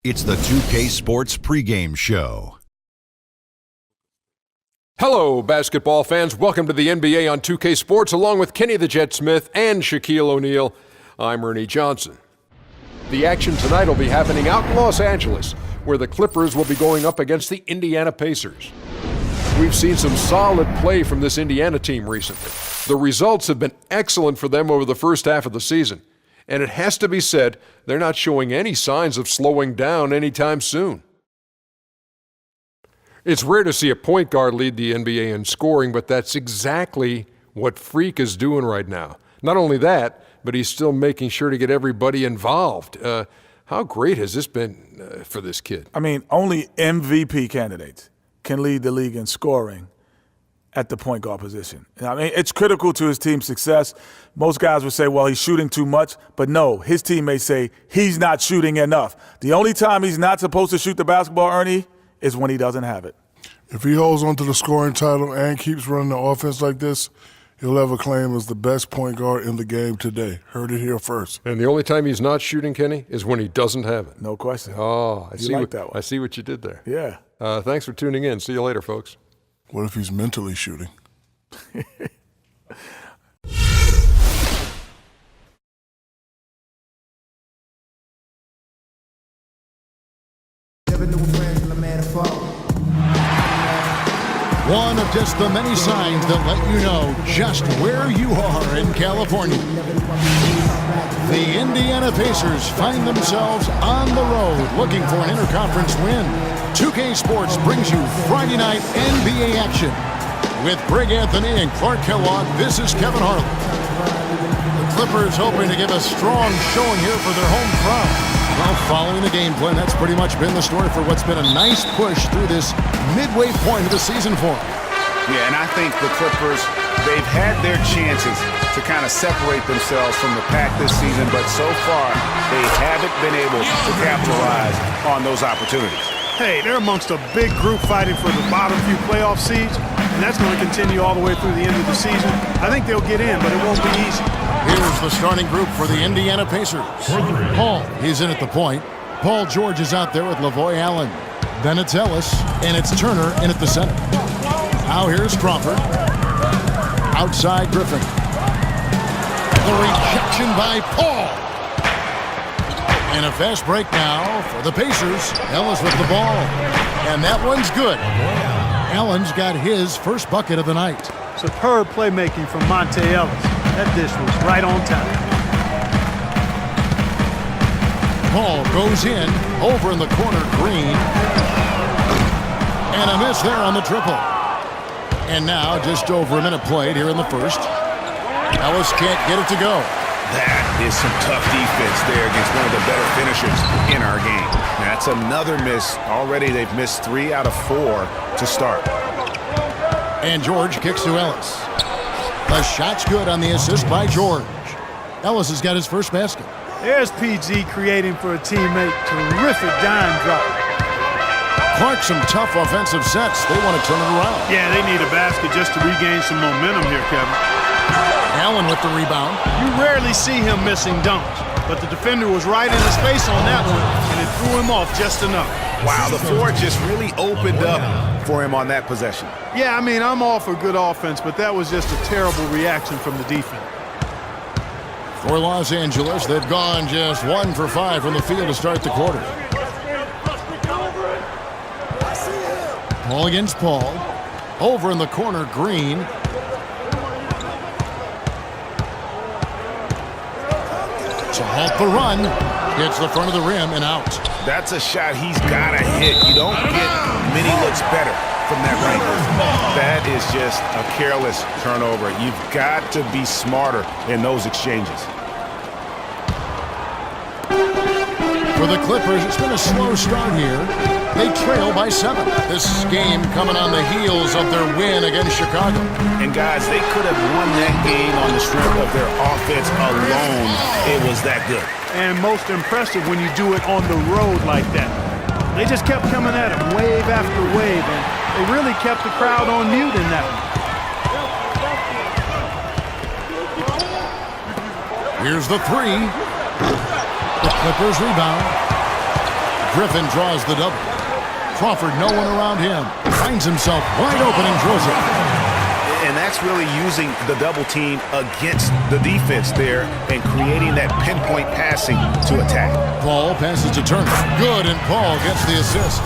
It's the 2K Sports pregame show. Hello, basketball fans. Welcome to the NBA on 2K Sports, along with Kenny the Jet Smith and Shaquille O'Neal. I'm Ernie Johnson. The action tonight will be happening out in Los Angeles, where the Clippers will be going up against the Indiana Pacers. We've seen some solid play from this Indiana team recently. The results have been excellent for them over the first half of the season. And it has to be said, they're not showing any signs of slowing down anytime soon. It's rare to see a point guard lead the NBA in scoring, but that's exactly what Freak is doing right now. Not only that, but he's still making sure to get everybody involved. How great has this been for this kid? I mean, only MVP candidates can lead the league in scoring at the point guard position. I mean, it's critical to his team's success. Most guys would say, well, he's shooting too much. But no, his team may say he's not shooting enough. The only time he's not supposed to shoot the basketball, Ernie, is when he doesn't have it. If he holds on to the scoring title and keeps running the offense like this, he'll have a claim as the best point guard in the game today. Heard it here first. And the only time he's not shooting, Kenny, is when he doesn't have it. No question. Oh, I see that one. I see what you did there. Yeah. Thanks for tuning in. See you later, folks. What if he's mentally shooting? One of just the many signs that let you know just where you are in California. The Indiana Pacers find themselves on the road looking for an interconference win. 2K Sports brings you Friday night NBA action. With Greg Anthony and Clark Kellogg, this is Kevin Harlan. The Clippers hoping to give a strong showing here for their home crowd. Well, following the game plan, that's pretty much been the story for what's been a nice push through this midway point of the season for them. Yeah, and I think the Clippers, they've had their chances to kind of separate themselves from the pack this season, but so far they haven't been able to capitalize on those opportunities. Hey, they're amongst a big group fighting for the bottom few playoff seeds, and that's going to continue all the way through the end of the season. I think they'll get in, but it won't be easy. Here's the starting group for the Indiana Pacers. Paul, he's in at the point. Paul George is out there with Lavoy Allen. Then it's Ellis, and it's Turner in at the center. Now here's Crawford. Outside Griffin. The rejection by Paul. And a fast break now for the Pacers. Ellis with the ball. And that one's good. Allen's got his first bucket of the night. Superb playmaking from Monte Ellis. That dish was right on time. Paul goes in, over in the corner, Green. And a miss there on the triple. And now just over a minute played here in the first. Ellis can't get it to go. That is some tough defense there against one of the better finishers in our game. That's another miss. Already they've missed 3 out of 4 to start. And George kicks to Ellis. The shot's good on the assist by George. Ellis has got his first basket. There's PG creating for a teammate. Terrific dime drop. Clark, some tough offensive sets. They want to turn it around. Yeah, they need a basket just to regain some momentum here, Kevin. Allen with the rebound. You rarely see him missing dunks, but the defender was right in his face on that one, and it threw him off just enough. Wow, the floor just really opened up for him on that possession. Yeah, I mean, I'm all for good offense, but that was just a terrible reaction from the defense. For Los Angeles, they've gone just 1 for 5 from the field to start the quarter. Paul against Paul. Over in the corner, Green. To halt the run. Hits the front of the rim and out. That's a shot he's got to hit. You don't get many looks better from that range. That is just a careless turnover. You've got to be smarter in those exchanges. For the Clippers, it's been a slow start here. They trail by 7. This game coming on the heels of their win against Chicago. And guys, they could have won that game on the strength of their offense alone. It was that good. And most impressive when you do it on the road like that. They just kept coming at him wave after wave, and they really kept the crowd on mute in that one. Here's the 3. The Clippers rebound. Griffin draws the double. Crawford, no one around him. Finds himself wide open and drills it. And that's really using the double team against the defense there and creating that pinpoint passing to attack. Paul passes to Turner. Good, and Paul gets the assist.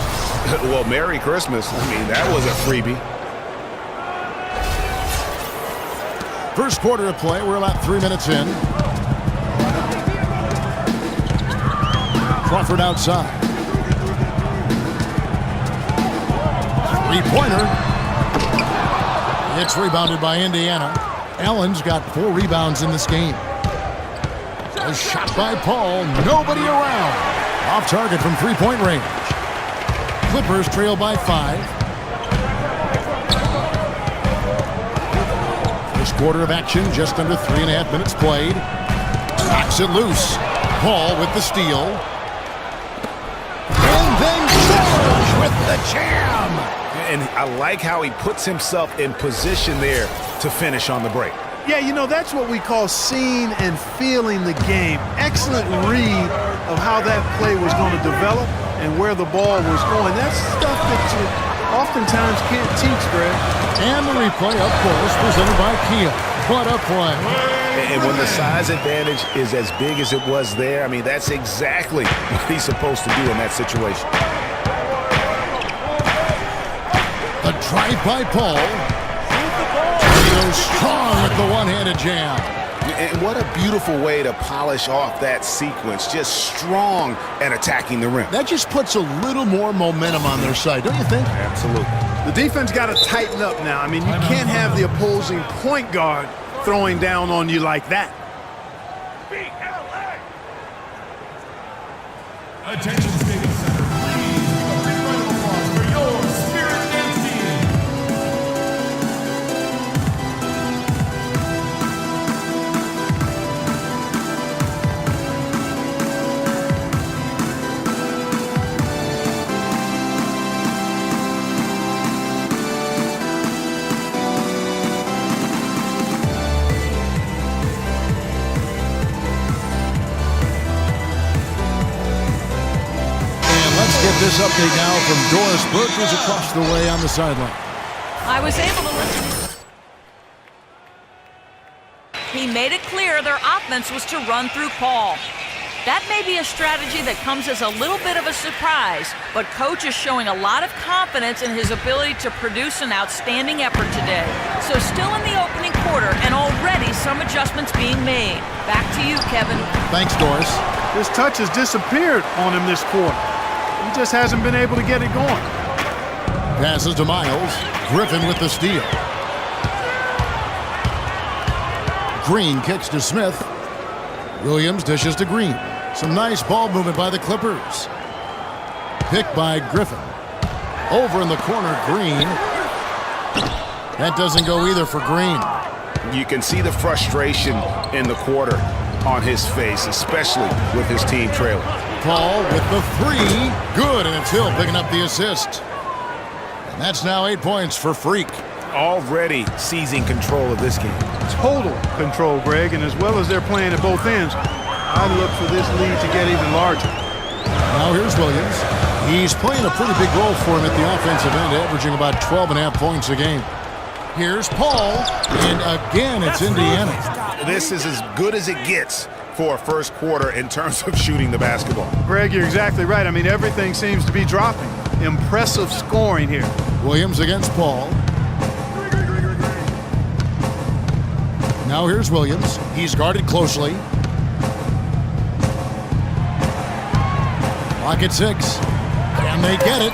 Well, Merry Christmas. I mean, that was a freebie. First quarter of play. We're about 3 minutes in. Crawford outside. Three-pointer. It's rebounded by Indiana. Allen's got 4 rebounds in this game. A shot by Paul. Nobody around. Off target from three-point range. Clippers trail by 5. First quarter of action, just under 3.5 minutes played. Knocks it loose. Paul with the steal. And then George with the jam. And I like how he puts himself in position there to finish on the break. Yeah, you know, that's what we call seeing and feeling the game. Excellent read of how that play was going to develop and where the ball was going. That's stuff that you oftentimes can't teach, Greg. And the replay, of course, presented by Kia. What a play. And when the size advantage is as big as it was there, I mean, that's exactly what he's supposed to do in that situation. The drive by Paul. He goes strong with the one-handed jam. And what a beautiful way to polish off that sequence. Just strong at attacking the rim. That just puts a little more momentum on their side, don't you think? Absolutely. The defense got to tighten up now. I mean, you can't have the opposing point guard throwing down on you like that. Attention, Stadium Center. Please, a big round of applause for your Spirit Dance team. Get this update now from Doris Burke, who's across the way on the sideline. I was able to listen. He made it clear their offense was to run through Paul. That may be a strategy that comes as a little bit of a surprise, but Coach is showing a lot of confidence in his ability to produce an outstanding effort today. So still in the opening quarter, and already some adjustments being made. Back to you, Kevin. Thanks, Doris. His touch has disappeared on him this quarter. He just hasn't been able to get it going. Passes to Miles. Griffin with the steal. Green kicks to Smith. Williams dishes to Green. Some nice ball movement by the Clippers. Picked by Griffin. Over in the corner, Green. That doesn't go either for Green. You can see the frustration in the quarter on his face, especially with his team trailing. Paul with the 3. Good, and it's Hill picking up the assist. And that's now 8 points for Freak. Already seizing control of this game. Total control, Greg, and as well as they're playing at both ends, I look for this lead to get even larger. Now here's Williams. He's playing a pretty big role for him at the offensive end, averaging about 12.5 points a game. Here's Paul, and again it's Indiana. This is as good as it gets for a first quarter in terms of shooting the basketball. Greg, you're exactly right. I mean, everything seems to be dropping. Impressive scoring here. Williams against Paul. Now here's Williams. He's guarded closely. Clock at 6. Can they get it?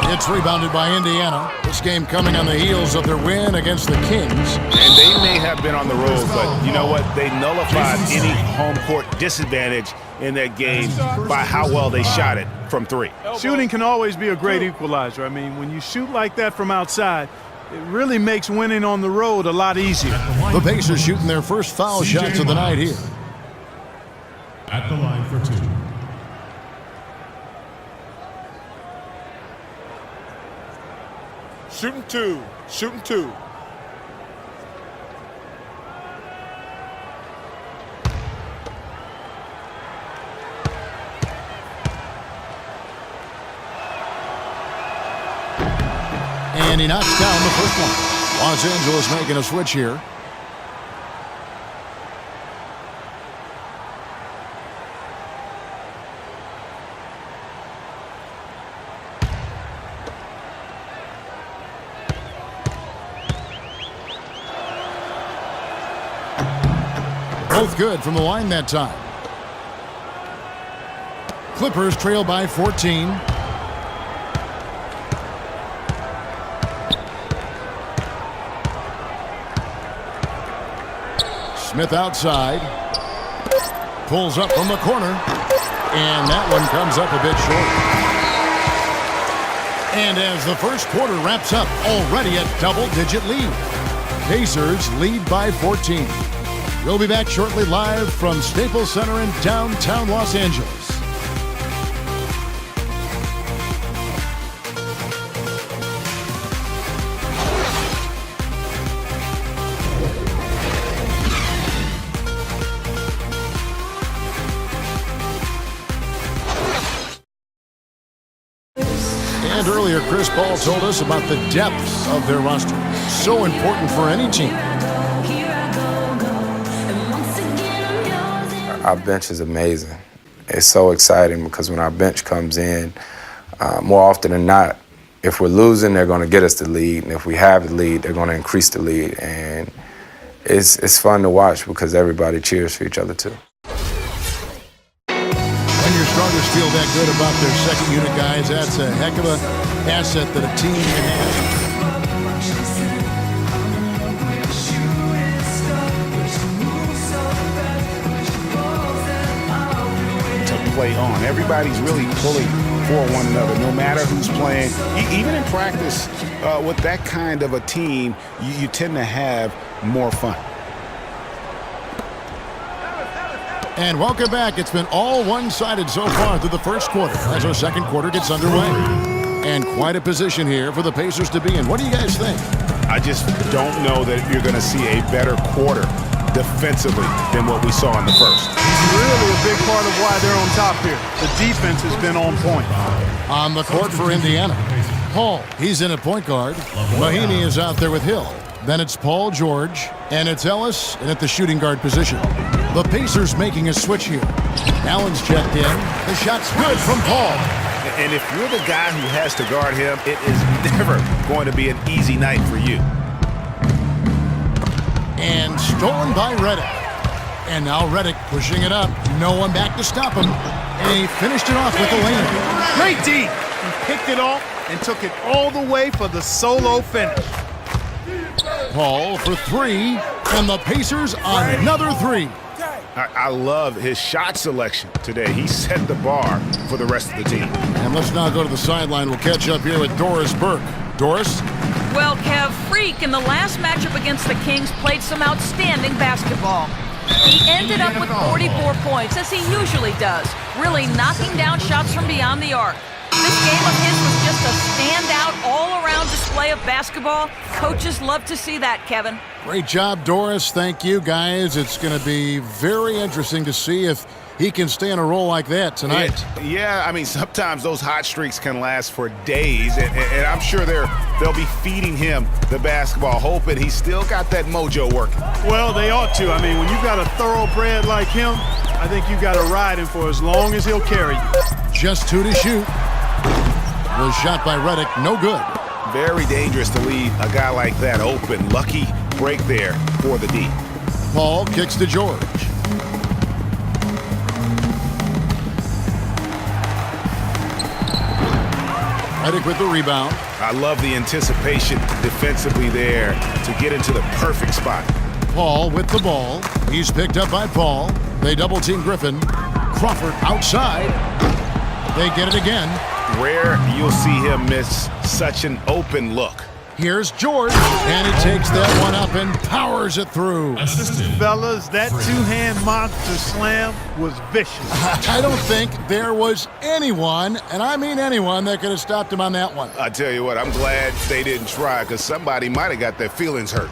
It's rebounded by Indiana. This game coming on the heels of their win against the Kings. And they may have been on the road, but you know what? They nullified any home court disadvantage in that game by how well they shot it from 3. Shooting can always be a great equalizer. I mean, when you shoot like that from outside, it really makes winning on the road a lot easier. The Pacers shooting their first foul shots of the night here. At the line for 2. Shooting 2. Shooting 2. And he knocks down the first one. Los Angeles making a switch here. Both good from the line that time. Clippers trail by 14. Smith outside. Pulls up from the corner. And that one comes up a bit short. And as the first quarter wraps up, already a double-digit lead. Pacers lead by 14. We'll be back shortly live from Staples Center in downtown Los Angeles. And earlier, Chris Paul told us about the depth of their roster. So important for any team. Our bench is amazing. It's so exciting because when our bench comes in, more often than not, if we're losing, they're going to get us the lead. And if we have the lead, they're going to increase the lead. And it's fun to watch because everybody cheers for each other, too. When your starters feel that good about their second unit guys, that's a heck of an asset that a team can have. Play on. Everybody's really pulling for one another, no matter who's playing. Even in practice, with that kind of a team, you tend to have more fun. And welcome back. It's been all one-sided so far through the first quarter as our second quarter gets underway. And quite a position here for the Pacers to be in. What do you guys think? I just don't know that you're going to see a better quarter defensively than what we saw in the first. Really a big part of why they're on top here. The defense has been on point. On the court for Indiana, Paul, he's in at point guard. Mahinmi is out there with Hill. Then it's Paul George, and it's Ellis in at the shooting guard position. The Pacers making a switch here. Allen's checked in. The shot's good from Paul. And if you're the guy who has to guard him, it is never going to be an easy night for you. And stolen by Redick. And now Redick pushing it up. No one back to stop him. And he finished it off with a lane. Great D. He picked it off and took it all the way for the solo finish. Paul for three. And the Pacers on another three. I love his shot selection today. He set the bar for the rest of the team. And let's now go to the sideline. We'll catch up here with Doris Burke. Doris? Well, Kev, Freak in the last matchup against the Kings played some outstanding basketball. He ended up with 44 points, as he usually does, really knocking down shots from beyond the arc. This game of his was just a standout, all-around display of basketball. Coaches love to see that, Kevin. Great job, Doris. Thank you, guys. It's going to be very interesting to see if he can stay in a role like that tonight. Yeah, I mean, sometimes those hot streaks can last for days, and I'm sure they'll be feeding him the basketball, hoping he's still got that mojo working. Well, they ought to. I mean, when you've got a thoroughbred like him, I think you've got to ride him for as long as he'll carry you. Just two to shoot. Was shot by Redick, no good. Very dangerous to leave a guy like that open. Lucky break there for the D. Paul kicks to George. Redick with the rebound. I love the anticipation defensively there to get into the perfect spot. Paul with the ball. He's picked up by Paul. They double team Griffin. Crawford outside. They get it again. Rare you'll see him miss such an open look. Here's George, and he takes that one up and powers it through. Fellas, that two-hand monster slam was vicious. I don't think there was anyone, and I mean anyone, that could have stopped him on that one. I tell you what, I'm glad they didn't try, because somebody might have got their feelings hurt.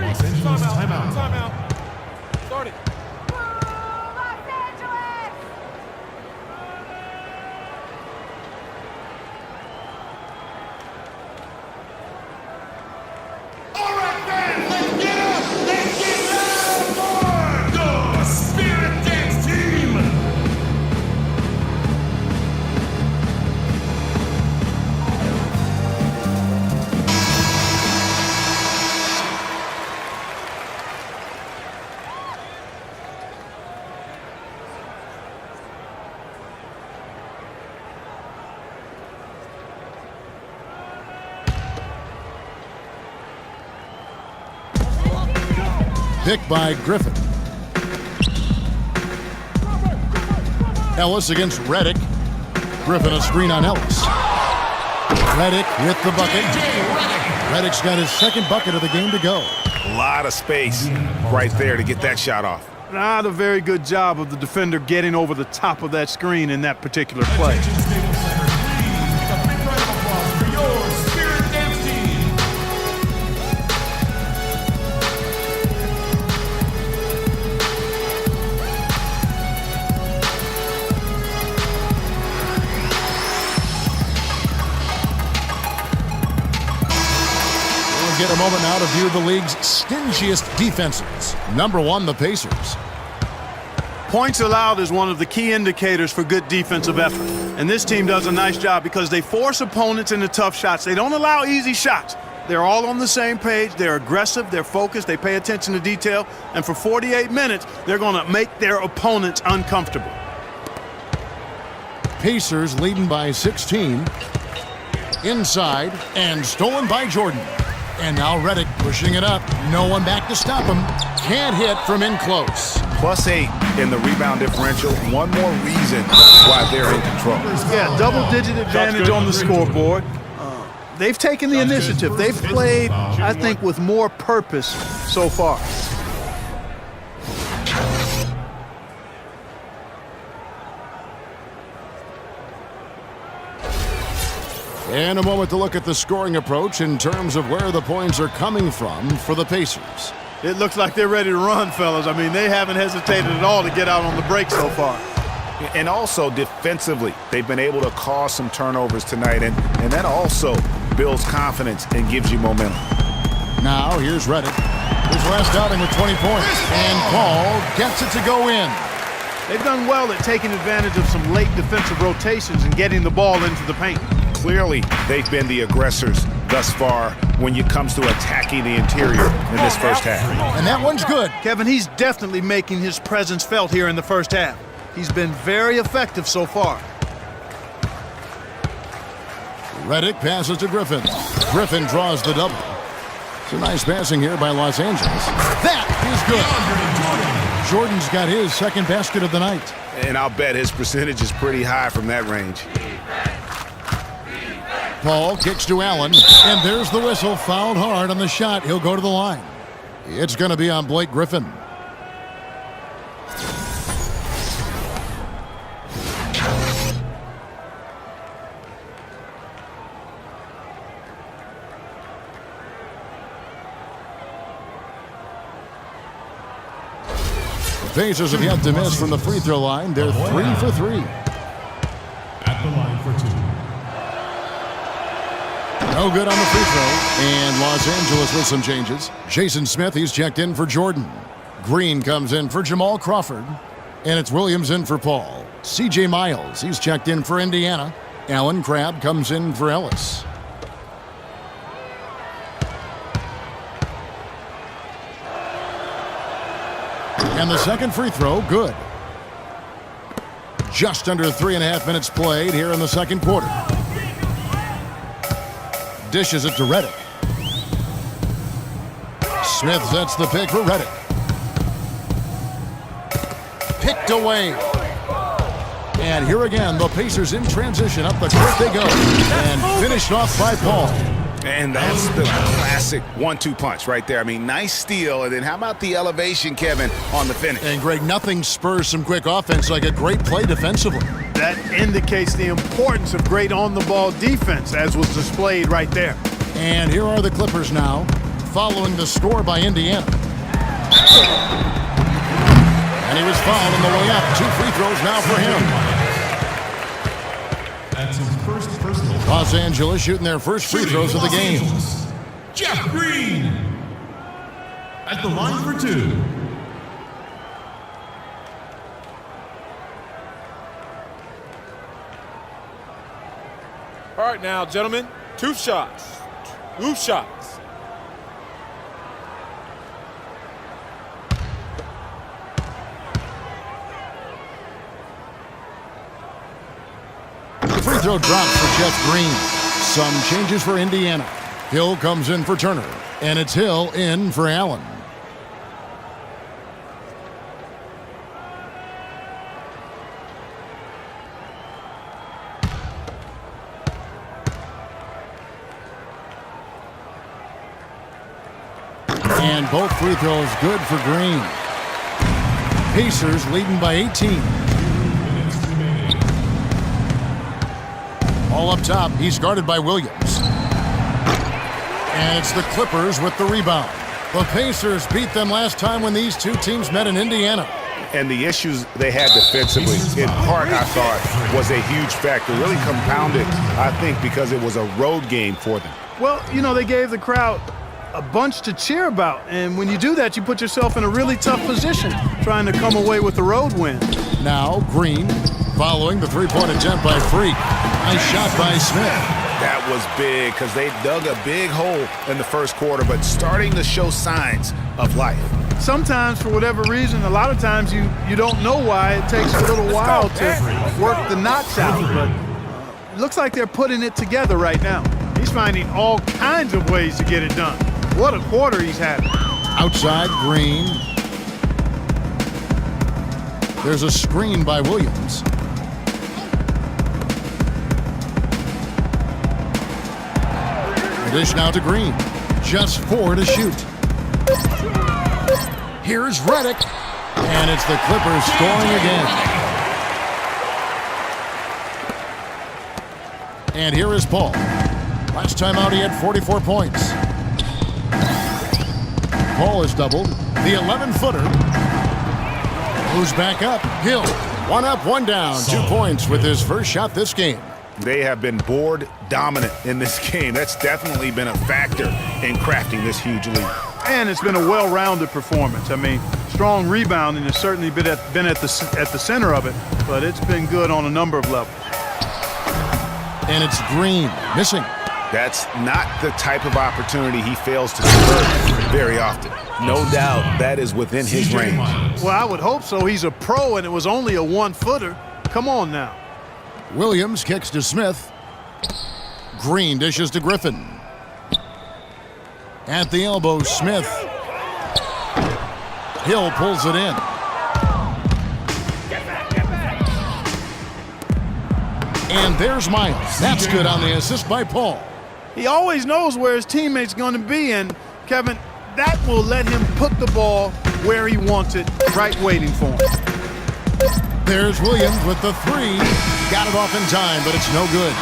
Los Angeles timeout. Start it. Pick by Griffin. Ellis against Reddick. Griffin a screen on Ellis. Reddick with the bucket. Reddick's got his second bucket of the game to go. A lot of space right there to get that shot off. Not a very good job of the defender getting over the top of that screen in that particular play. Get a moment now to view the league's stingiest defenses. Number 1, the Pacers. Points allowed is one of the key indicators for good defensive effort. And this team does a nice job because they force opponents into tough shots. They don't allow easy shots. They're all on the same page. They're aggressive. They're focused. They pay attention to detail. And for 48 minutes, they're going to make their opponents uncomfortable. Pacers leading by 16. Inside and stolen by Jordan. And now Reddick pushing it up. No one back to stop him. Can't hit from in close. +8 in the rebound differential. One more reason why they're in control. Yeah, double-digit advantage on the scoreboard. They've taken the initiative. They've played, I think, with more purpose so far. And a moment to look at the scoring approach in terms of where the points are coming from for the Pacers. It looks like they're ready to run, fellas. I mean, they haven't hesitated at all to get out on the break so far. And also defensively, they've been able to cause some turnovers tonight, and that also builds confidence and gives you momentum. Now here's Reddick. His last outing with 20 points. And Paul gets it to go in. They've done well at taking advantage of some late defensive rotations and getting the ball into the paint. Clearly, they've been the aggressors thus far when it comes to attacking the interior in this first half. And that one's good. Kevin, he's definitely making his presence felt here in the first half. He's been very effective so far. Reddick passes to Griffin. Griffin draws the double. Some nice passing here by Los Angeles. That is good. Jordan's got his second basket of the night. And I'll bet his percentage is pretty high from that range. Paul kicks to Allen, and there's the whistle. Fouled hard on the shot. He'll go to the line. It's going to be on Blake Griffin. The Pacers have yet to miss from the free throw line. They're 3 for 3. At the line for 2. No good on the free throw. And Los Angeles with some changes. Jason Smith, he's checked in for Jordan. Green comes in for Jamal Crawford. And it's Williams in for Paul. C.J. Miles, he's checked in for Indiana. Alan Crabb comes in for Ellis. And the second free throw, good. Just under 3.5 minutes played here in the second quarter. Dishes it to Reddick. Smith sets the pick for Reddick. Picked away. And here again, the Pacers in transition. Up the court they go. And finished off by Paul. And that's the classic 1-2 punch right there. I mean, nice steal. And then how about the elevation, Kevin, on the finish? And Greg, nothing spurs some quick offense like a great play defensively. That indicates the importance of great on-the-ball defense, as was displayed right there. And here are the Clippers now, following the score by Indiana. And he was fouled on the way up. 2 free throws now for him. That's his first personal. Los Angeles shooting their first free throws of the game. Jeff Green at the line for 2. All right now, gentlemen, 2 shots. 2 shots. Free throw drops for Jeff Green. Some changes for Indiana. Hill comes in for Turner, and it's Hill in for Allen. And both free throws good for Green. Pacers leading by 18. All up top, he's guarded by Williams. And it's the Clippers with the rebound. The Pacers beat them last time when these two teams met in Indiana. And the issues they had defensively, in part, I thought, was a huge factor. Really compounded, I think, because it was a road game for them. Well, you know, they gave the crowd a bunch to cheer about. And when you do that, you put yourself in a really tough position trying to come away with the road win. Now Green following the three-point attempt by Freak. Nice shot by Smith. That was big because they dug a big hole in the first quarter, but starting to show signs of life. Sometimes, for whatever reason, a lot of times you don't know why. It takes a little while to work the knots out. But it looks like they're putting it together right now. He's finding all kinds of ways to get it done. What a quarter he's having. Outside, Green. There's a screen by Williams. Dish now to Green. Just 4 to shoot. Here's Redick. And it's the Clippers scoring again. And here is Paul. Last time out he had 44 points. Paul is doubled. The 11-footer. Moves back up. Hill. 1 up, 1 down. 2 points with his first shot this game. They have been board dominant in this game. That's definitely been a factor in crafting this huge lead. And it's been a well-rounded performance. I mean, strong rebounding has certainly been at the center of it, but it's been good on a number of levels. And it's Green missing. That's not the type of opportunity he fails to convert very often. No doubt that is within his range. Well, I would hope so. He's a pro, and it was only a 1-footer. Come on now. Williams kicks to Smith. Green dishes to Griffin. At the elbow, Smith. Hill pulls it in. And there's Miles. That's good on the assist by Paul. He always knows where his teammate's going to be, and Kevin, that will let him put the ball where he wants it, right waiting for him. There's Williams with the 3. Got it off in time, but it's no good.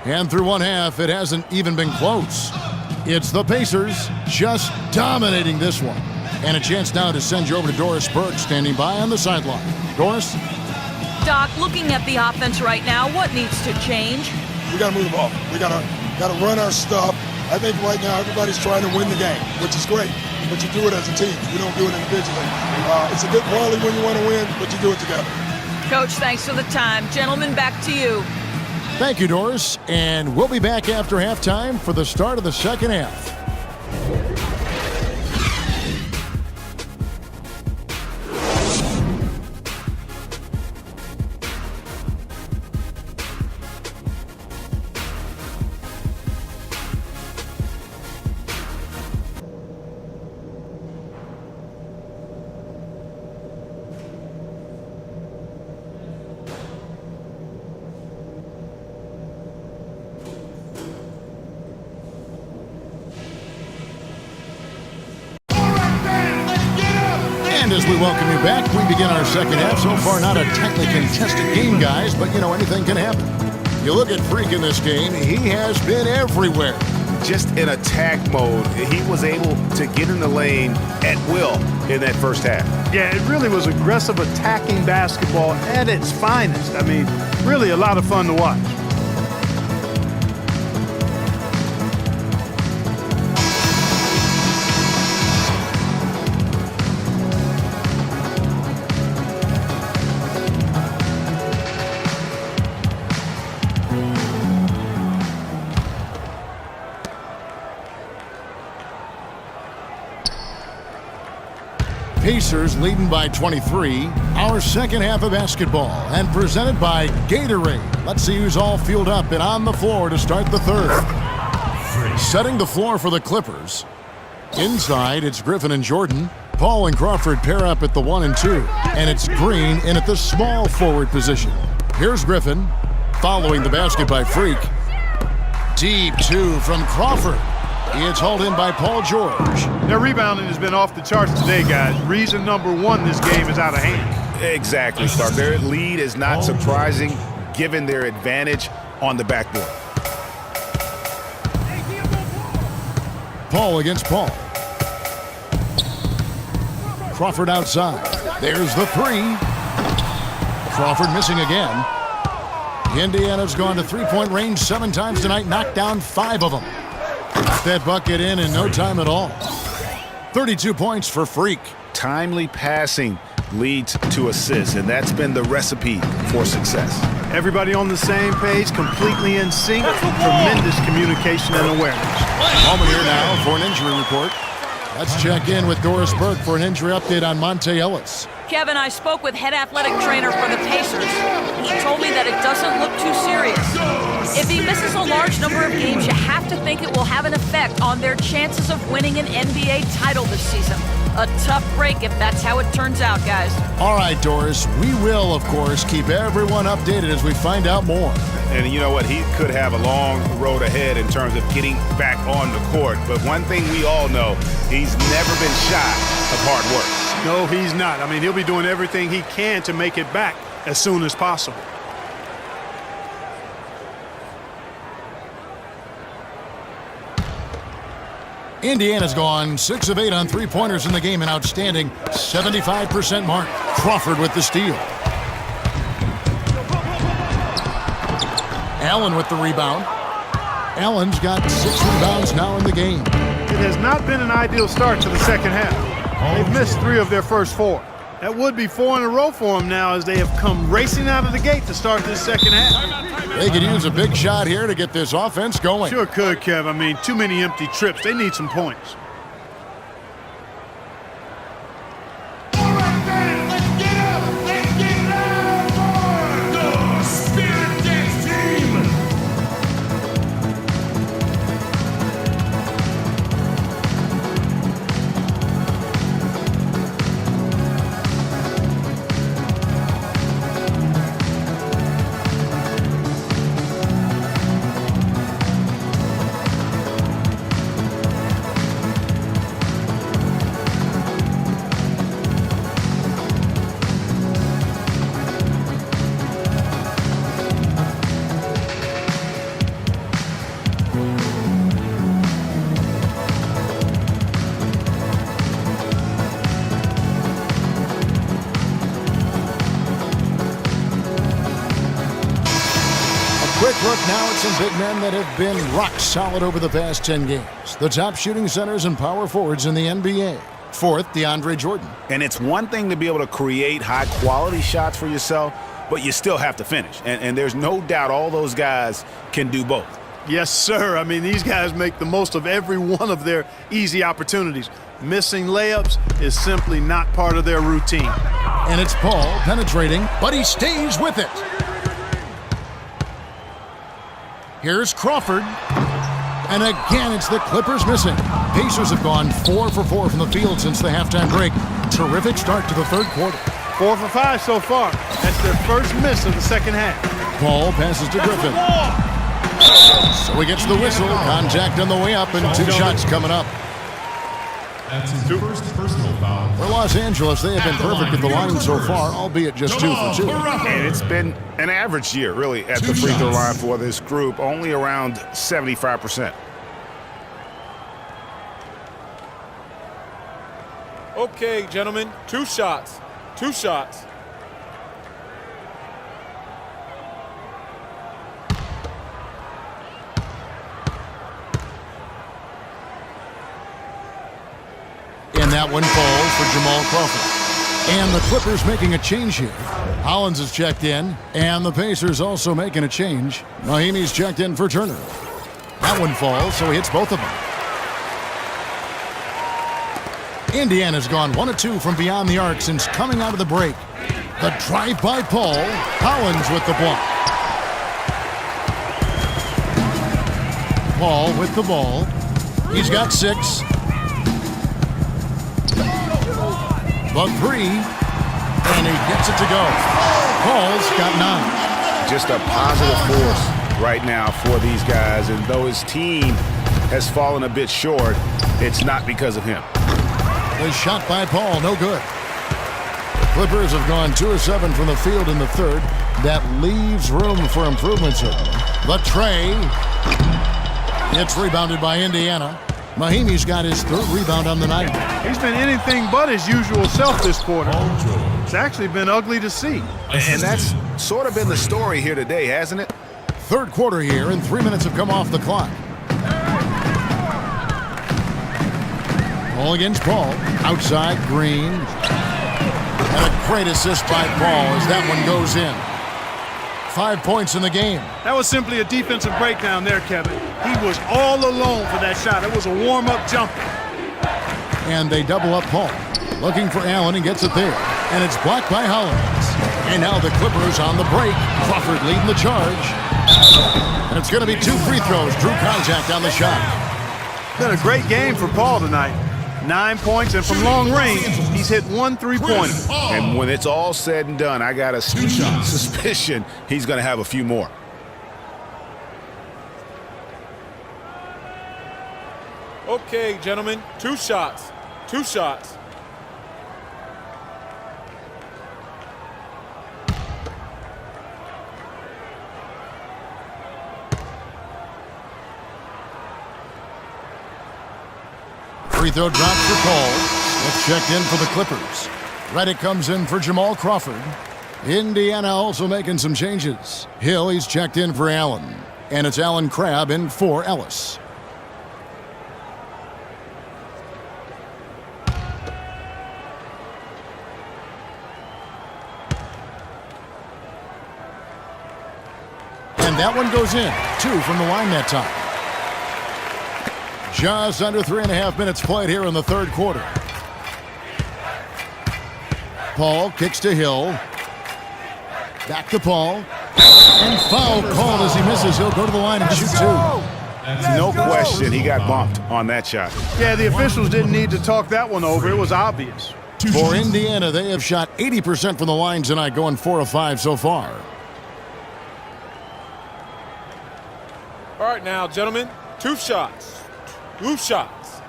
And through one half, it hasn't even been close. It's the Pacers just dominating this one. And a chance now to send you over to Doris Burke, standing by on the sideline. Doris? Doc, looking at the offense right now, what needs to change? We got to move the ball. We got to run our stuff. I think right now everybody's trying to win the game, which is great. But you do it as a team. You don't do it individually. It's a good quality when you want to win, but you do it together. Coach, thanks for the time. Gentlemen, back to you. Thank you, Doris. And we'll be back after halftime for the start of the second half. As we welcome you back, we begin our second half. So far, not a tightly contested game, guys, but, you know, anything can happen. You look at Freak in this game, he has been everywhere. Just in attack mode, he was able to get in the lane at will in that first half. Yeah, it really was aggressive attacking basketball at its finest. I mean, really a lot of fun to watch. Pacers leading by 23. Our second half of basketball, and presented by Gatorade. Let's see who's all fueled up and on the floor to start the third. Setting the floor for the Clippers. Inside, it's Griffin and Jordan. Paul and Crawford pair up at the 1 and 2. And it's Green in at the small forward position. Here's Griffin, following the basket by Freak. Deep 2 from Crawford. It's hauled in by Paul George. Their rebounding has been off the charts today, guys. Reason number one, this game is out of hand. Exactly, Clark. Their lead is not surprising given their advantage on the backboard. Paul against Paul. Crawford outside. There's the three. Crawford missing again. Indiana's gone to three-point range 7 times tonight, knocked down 5 of them. Got that bucket in no time at all. 32 points for Freak. Timely passing leads to assists, and that's been the recipe for success. Everybody on the same page, completely in sync. Tremendous communication and awareness. Moment here now for an injury report. Let's check in with Doris Burke for an injury update on Monte Ellis. Kevin, I spoke with head athletic trainer for the Pacers. He told me that it doesn't look too serious. If he misses a large number of games, you have to think it will have an effect on their chances of winning an NBA title this season. A tough break if that's how it turns out, guys. All right, Doris, we will, of course, keep everyone updated as we find out more. And you know what? He could have a long road ahead in terms of getting back on the court. But one thing we all know, he's never been shy of hard work. No, he's not. I mean, he'll be doing everything he can to make it back as soon as possible. Indiana's gone 6 of 8 on three-pointers in the game, an outstanding 75% mark. Crawford with the steal. Allen with the rebound. Allen's got 6 rebounds now in the game. It has not been an ideal start to the second half. They've missed 3 of their first 4. That would be 4 in a row for them now as they have come racing out of the gate to start this second half. They could use a big shot here to get this offense going. Sure could, Kev. I mean, too many empty trips. They need some points. Quick look now at some big men that have been rock solid over the past 10 games. The top shooting centers and power forwards in the NBA. Fourth, DeAndre Jordan. And it's one thing to be able to create high-quality shots for yourself, but you still have to finish. And there's no doubt all those guys can do both. Yes, sir. I mean, these guys make the most of every one of their easy opportunities. Missing layups is simply not part of their routine. And it's Paul penetrating, but he stays with it. Here's Crawford. And again, it's the Clippers missing. Pacers have gone 4 for 4 from the field since the halftime break. Terrific start to the third quarter. 4 for 5 so far. That's their first miss of the second half. Paul passes to Griffin. So he gets the whistle. Contact on the way up and 2 shots coming up. That's his first personal foul. For Los Angeles, they have been perfect at the line so far, albeit just 2 for 2. And it's been an average year, really, at the free throw line for this group, only around 75%. Okay, gentlemen, 2 shots. 2 shots. And that one falls for Jamal Crawford. And the Clippers making a change here. Hollins has checked in, and the Pacers also making a change. Mahimi's checked in for Turner. That one falls, so he hits both of them. Indiana's gone 1 of 2 from beyond the arc since coming out of the break. The drive by Paul. Hollins with the block. Paul with the ball. He's got 6. The 3, and he gets it to go. Paul's got 9. Just a positive force right now for these guys, and though his team has fallen a bit short, it's not because of him. The shot by Paul, no good. Clippers have gone 2 of 7 from the field in the third. That leaves room for improvement, certainly. The tray. It's rebounded by Indiana. Mahimi's got his 3rd rebound on the night. He's been anything but his usual self this quarter. It's actually been ugly to see. And that's sort of been the story here today, hasn't it? Third quarter here, and 3 minutes have come off the clock. Paul against Paul. Outside, Green. And a great assist by Paul as that one goes in. 5 points in the game. That was simply a defensive breakdown there, Kevin. He was all alone for that shot. It was a warm-up jumper. And they double up Paul. Looking for Allen and gets it there. And it's blocked by Hollins. And now the Clippers on the break. Crawford leading the charge. And it's going to be 2 free throws. Drew contact on the shot. Been a great game for Paul tonight. 9 points, and from long range, he's hit 1 3-pointer. And when it's all said and done, I got a suspicion he's going to have a few more. Okay, gentlemen, 2 shots. 2 shots. Free throw drops for Paul. It's checked in for the Clippers. Redick comes in for Jamal Crawford. Indiana also making some changes. Hill, he's checked in for Allen. And it's Allen Crabbe in for Ellis. And that one goes in. 2 from the line that time. Just under 3.5 minutes played here in the third quarter. Paul kicks to Hill. Back to Paul. And foul called as he misses. He'll go to the line and shoot 2. No question, he got bumped on that shot. Yeah, the officials didn't need to talk that one over. It was obvious. For Indiana, they have shot 80% from the line tonight, going 4 of 5 so far. All right now, gentlemen, 2 shots. 2 shots.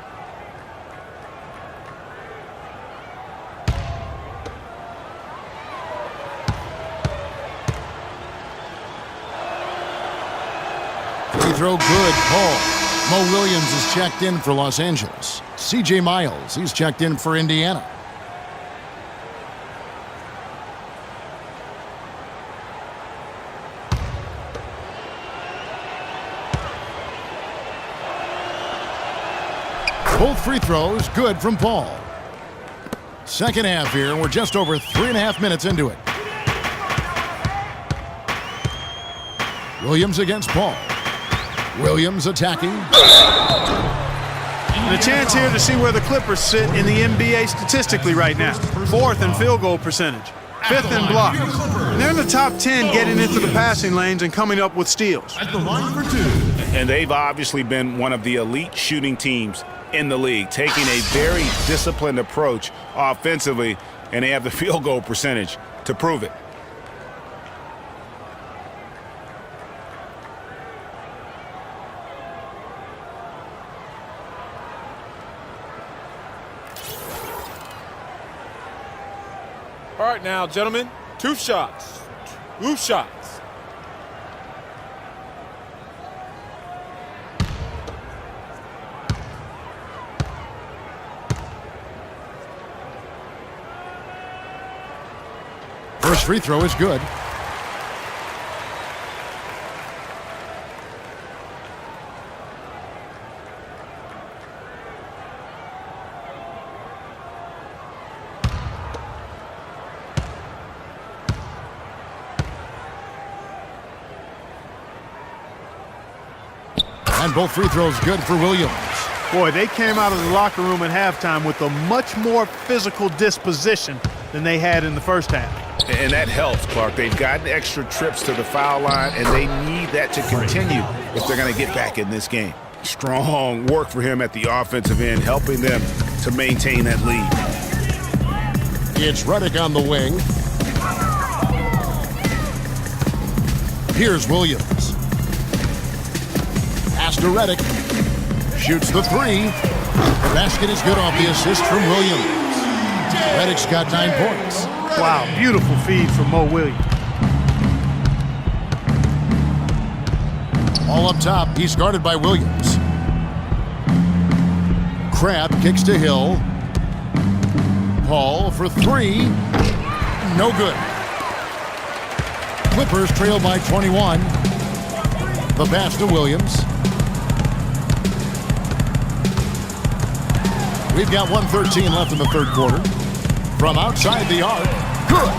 Free throw good, Paul. Mo Williams is checked in for Los Angeles. C.J. Miles, he's checked in for Indiana. Both free throws good from Paul. Second half here, and we're just over 3.5 minutes into it. Williams against Paul. Williams attacking. And a chance here to see where the Clippers sit in the NBA statistically right now. 4th in field goal percentage. 5th in blocks. And they're in the top 10 getting into the passing lanes and coming up with steals. At the line for 2. And they've obviously been one of the elite shooting teams in the league, taking a very disciplined approach offensively, and they have the field goal percentage to prove it. All right now, gentlemen, 2 shots. 2 shots. First free throw is good. And both free throws good for Williams. Boy, they came out of the locker room at halftime with a much more physical disposition than they had in the first half. And that helps, Clark. They've gotten extra trips to the foul line, and they need that to continue if they're going to get back in this game. Strong work for him at the offensive end, helping them to maintain that lead. It's Redick on the wing. Here's Williams. Pass to Redick. Shoots the three. The basket is good off the assist from Williams. Reddick's got 9 points. Wow, beautiful feed from Mo Williams. All up top, he's guarded by Williams. Crab kicks to Hill. Paul for three. No good. Clippers trail by 21. The pass to Williams. We've got 1:13 left in the third quarter. From outside the arc, good.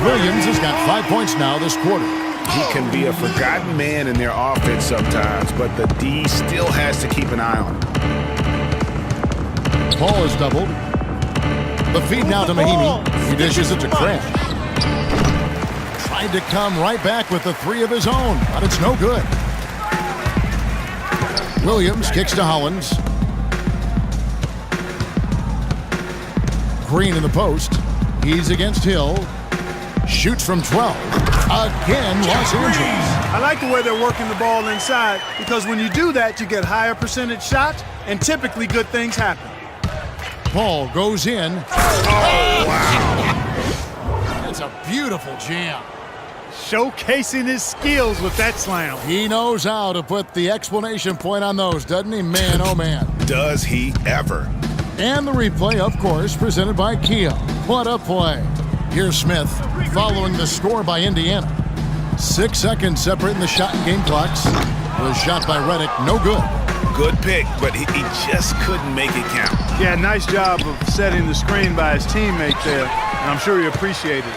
Williams has got 5 points now this quarter. He can be a forgotten man in their offense sometimes, but the D still has to keep an eye on him. Paul is doubled. The feed now to Mahimi. He dishes it to Crab. Tried to come right back with the three of his own, but it's no good. Williams kicks to Hollins. Green in the post. He's against Hill. Shoots from 12. Again, Los Angeles. I like the way they're working the ball inside because when you do that, you get higher percentage shots and typically good things happen. Paul goes in. Oh, wow. That's a beautiful jam. Showcasing his skills with that slam. He knows how to put the exclamation point on those, doesn't he? Man, oh man. Does he ever? And the replay, of course, presented by Kia. What a play. Here's Smith following the score by Indiana. 6 seconds separating the shot and game clocks. The shot by Reddick, no good. Good pick, but he just couldn't make it count. Yeah, nice job of setting the screen by his teammate there, and I'm sure he appreciated it.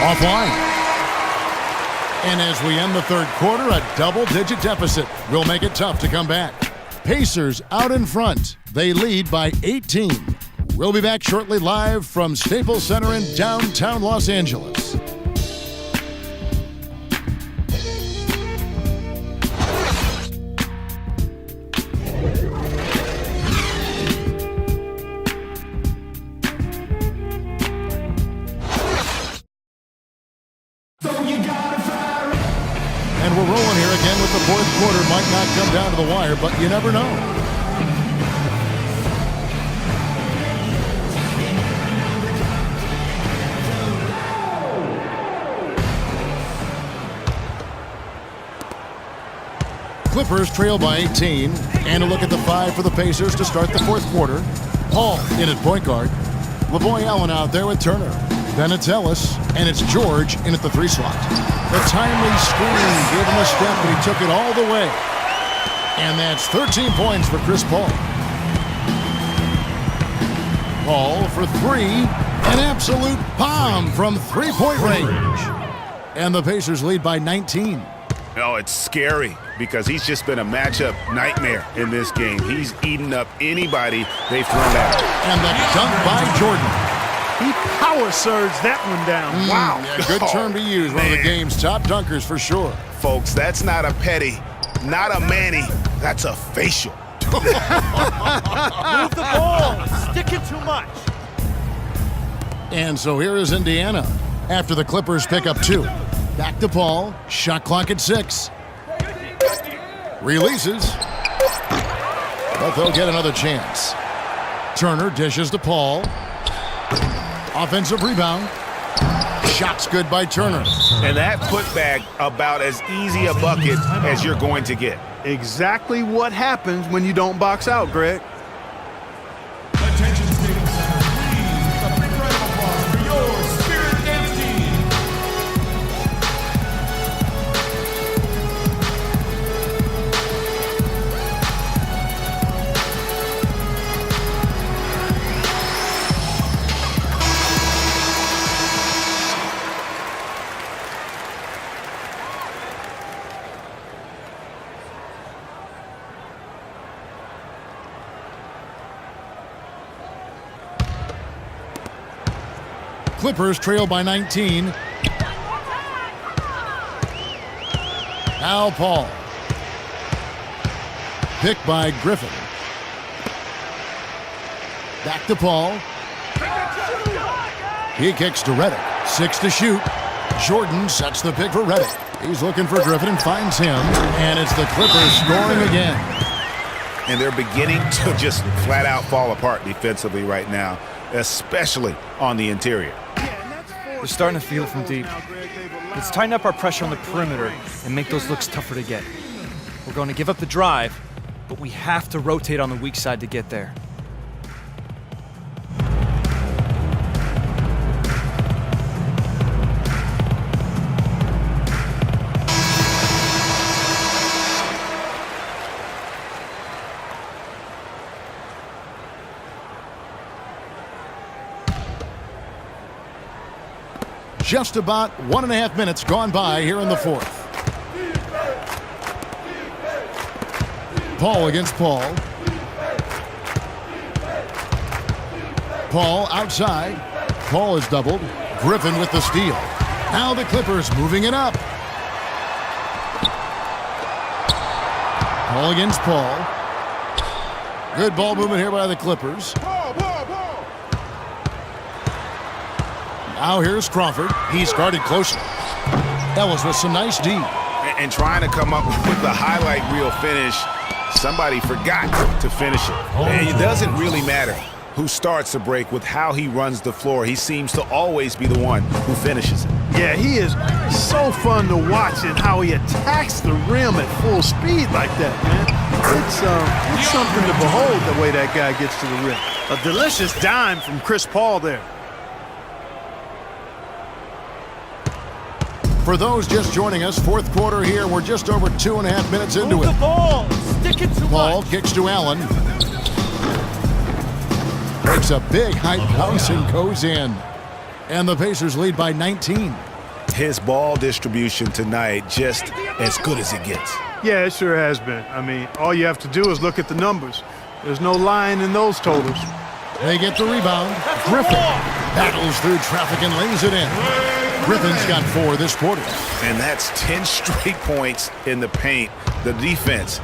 Offline. And as we end the third quarter, a double-digit deficit will make it tough to come back. Pacers out in front. They lead by 18. We'll be back shortly live from Staples Center in downtown Los Angeles. And we're rolling here again with the fourth quarter. Might not come down to the wire, but you never know. Clippers trail by 18. And a look at the 5 for the Pacers to start the fourth quarter. Paul in at point guard. LaVoy Allen out there with Turner. Then it's Ellis, and it's George in at the 3 slot. The timely screen gave him a step, but he took it all the way. And that's 13 points for Chris Paul. Paul for 3. An absolute bomb from three-point range. And the Pacers lead by 19. Oh, it's scary because he's just been a matchup nightmare in this game. He's eaten up anybody they've thrown at him. And the dunk by Jordan. He power surged that one down. Wow. Yeah, good term to use. One of the game's top dunkers for sure. Folks, that's not a petty, not a Manny. That's a facial. Move the ball. Sticking too much. And so here is Indiana after the Clippers pick up 2. Back to Paul. Shot clock at 6. Releases. But they'll get another chance. Turner dishes to Paul. Offensive rebound. Shot's good by Turner. And that putback about as easy a bucket as you're going to get. Exactly what happens when you don't box out, Greg. Attention, Staples Center. Please, a big round of applause for your Spirit Dance team. Clippers trail by 19. Now Paul. Picked by Griffin. Back to Paul. He kicks to Reddick. 6 to shoot. Jordan sets the pick for Reddick. He's looking for Griffin and finds him, and it's the Clippers scoring again. And they're beginning to just flat out fall apart defensively right now, especially on the interior. We're starting to feel it from deep. Let's tighten up our pressure on the perimeter and make those looks tougher to get. We're going to give up the drive, but we have to rotate on the weak side to get there. Just about 1.5 minutes gone by here in the fourth. Paul against Paul. Paul outside. Paul is doubled. Griffin with the steal. Now the Clippers moving it up. Paul against Paul. Good ball movement here by the Clippers. Now here's Crawford. He's guarded closely. Ellis with some nice D. And trying to come up with the highlight reel finish, somebody forgot to finish it. And it doesn't really matter who starts the break with how he runs the floor. He seems to always be the one who finishes it. Yeah, he is so fun to watch and how he attacks the rim at full speed like that, man. It's something to behold the way that guy gets to the rim. A delicious dime from Chris Paul there. For those just joining us, fourth quarter here. We're just over 2.5 minutes into it. The ball! Stick it to Paul kicks to Allen. Makes a big high bounce and goes in. And the Pacers lead by 19. His ball distribution tonight just as good as it gets. Yeah, it sure has been. I mean, all you have to do is look at the numbers. There's no lying in those totals. They get the rebound. Griffin battles through traffic and lays it in. Griffin's got 4 this quarter. And that's 10 straight points in the paint. The defense,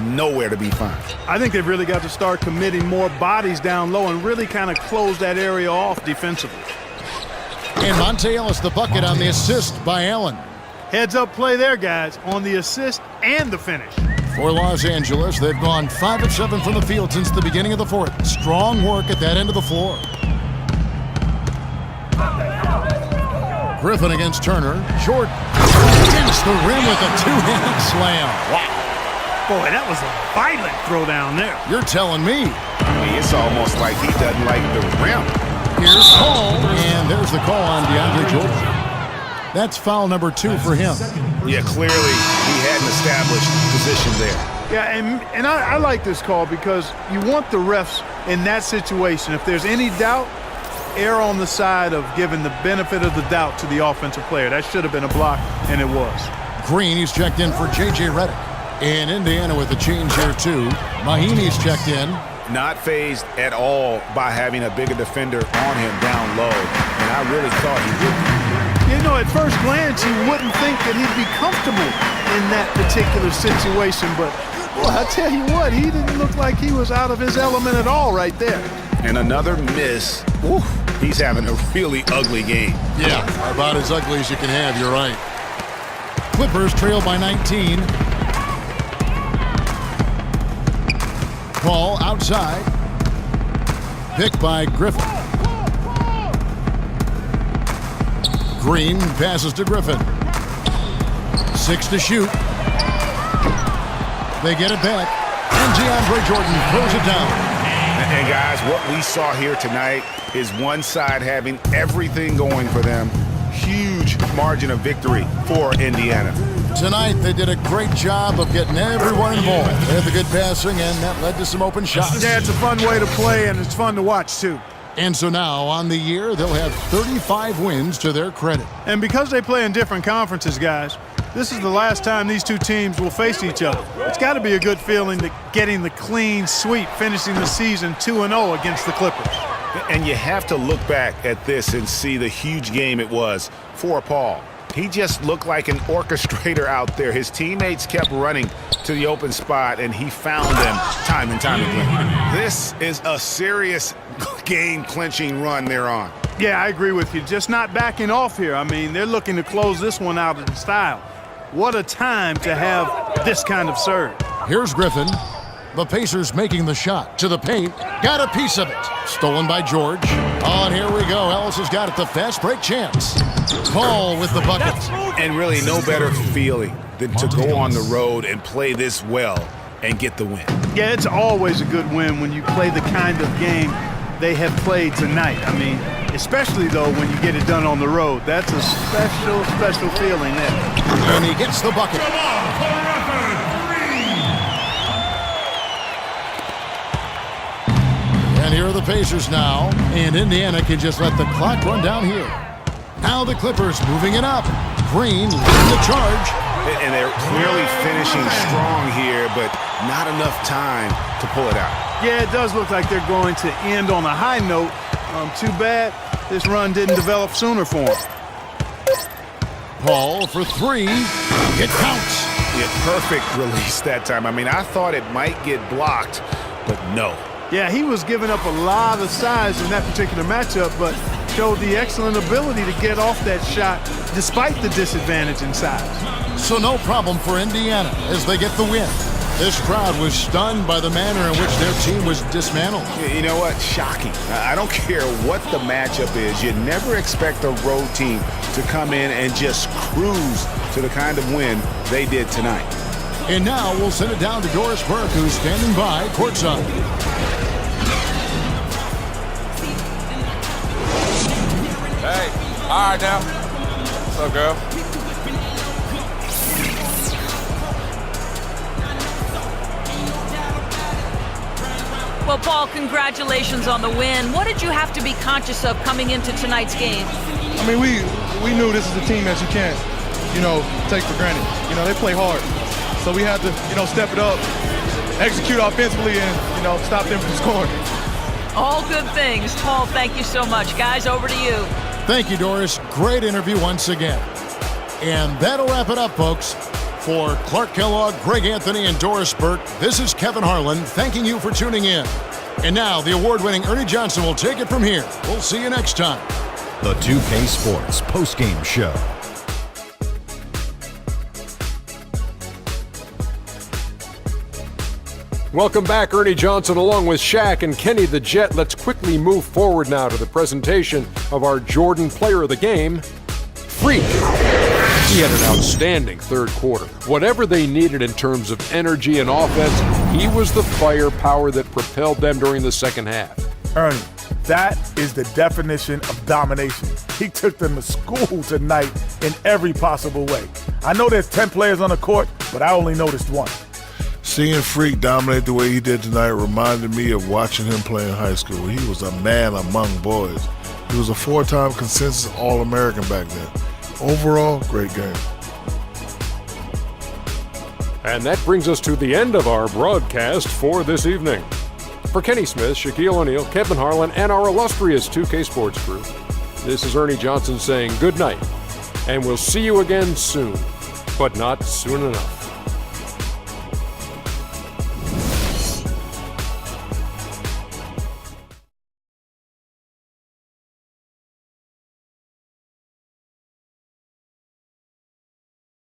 nowhere to be found. I think they've really got to start committing more bodies down low and really kind of close that area off defensively. And Monte Ellis the bucket on the assist by Allen. Heads-up play there, guys, on the assist and the finish. For Los Angeles, they've gone 5 of 7 from the field since the beginning of the fourth. Strong work at that end of the floor. Griffin against Turner. Jordan against the rim with a two-handed slam. Wow. Boy, that was a violent throw down there. You're telling me. I mean, it's almost like he doesn't like the rim. Here's Paul, and there's the call on DeAndre Jordan. That's foul number 2 for him. Yeah, clearly he had an established position there. Yeah, and I like this call because you want the refs in that situation. If there's any doubt, err on the side of giving the benefit of the doubt to the offensive player. That should have been a block, and it was. Green, he's checked in for J.J. Reddick. And Indiana with the change here, too. Mahinmi's checked in. Not fazed at all by having a bigger defender on him down low, and I really thought he would. You know, at first glance, you wouldn't think that he'd be comfortable in that particular situation, but, well, I tell you what, he didn't look like he was out of his element at all right there. And another miss. Oof, he's having a really ugly game. Yeah, about as ugly as you can have, you're right. Clippers trail by 19. Paul outside. Picked by Griffin. Green passes to Griffin. 6 to shoot. They get it back. And DeAndre Jordan throws it down. And guys, what we saw here tonight is one side having everything going for them. Huge margin of victory for Indiana. Tonight, they did a great job of getting everyone involved. They had the good passing, and that led to some open shots. Yeah, it's a fun way to play, and it's fun to watch, too. And so now, on the year, they'll have 35 wins to their credit. And because they play in different conferences, guys, this is the last time these two teams will face each other. It's got to be a good feeling that getting the clean sweep, finishing the season 2-0 against the Clippers. And you have to look back at this and see the huge game it was for Paul. He just looked like an orchestrator out there. His teammates kept running to the open spot, and he found them time and time again. This is a serious game-clinching run they're on. Yeah, I agree with you. Just not backing off here. I mean, they're looking to close this one out in style. What a time to have this kind of serve. Here's Griffin. The Pacers making the shot to the paint. Got a piece of it. Stolen by George. Oh, and here we go. Ellis has got it. The fast break chance. Paul with the bucket. And really no better feeling than to go on the road and play this well and get the win. Yeah, it's always a good win when you play the kind of game they have played tonight. I mean, especially, though, when you get it done on the road. That's a special, special feeling there. And he gets the bucket. And here are the Pacers now, and Indiana can just let the clock run down here. Now the Clippers moving it up. Green leading the charge. And they're clearly finishing strong here, but not enough time to pull it out. Yeah, it does look like they're going to end on a high note. Too bad this run didn't develop sooner for them. Paul for three. It counts. Yeah, perfect release that time. I mean, I thought it might get blocked, but no. Yeah, he was giving up a lot of size in that particular matchup, but showed the excellent ability to get off that shot despite the disadvantage in size. So no problem for Indiana as they get the win. This crowd was stunned by the manner in which their team was dismantled. You know what? Shocking. I don't care what the matchup is. You never expect a road team to come in and just cruise to the kind of win they did tonight. And now we'll send it down to Doris Burke, who's standing by courtside. Hey, all right now. What's up, girl? Well, Paul, congratulations on the win. What did you have to be conscious of coming into tonight's game? I mean, we knew this is a team that you can't, take for granted. They play hard. So we had to, step it up, execute offensively, and, stop them from scoring. All good things. Paul, thank you so much. Guys, over to you. Thank you, Doris. Great interview once again. And that'll wrap it up, folks. For Clark Kellogg, Greg Anthony, and Doris Burke, this is Kevin Harlan thanking you for tuning in. And now the award-winning Ernie Johnson will take it from here. We'll see you next time. The 2K Sports postgame show. Welcome back, Ernie Johnson, along with Shaq and Kenny the Jet. Let's quickly move forward now to the presentation of our Jordan Player of the Game, Freak. He had an outstanding third quarter. Whatever they needed in terms of energy and offense, he was the firepower that propelled them during the second half. Ernie, that is the definition of domination. He took them to school tonight in every possible way. I know there's 10 players on the court, but I only noticed one. Seeing Freak dominate the way he did tonight reminded me of watching him play in high school. He was a man among boys. He was a 4-time consensus All-American back then. Overall, great game. And that brings us to the end of our broadcast for this evening. For Kenny Smith, Shaquille O'Neal, Kevin Harlan, and our illustrious 2K Sports crew, this is Ernie Johnson saying good night, and we'll see you again soon, but not soon enough.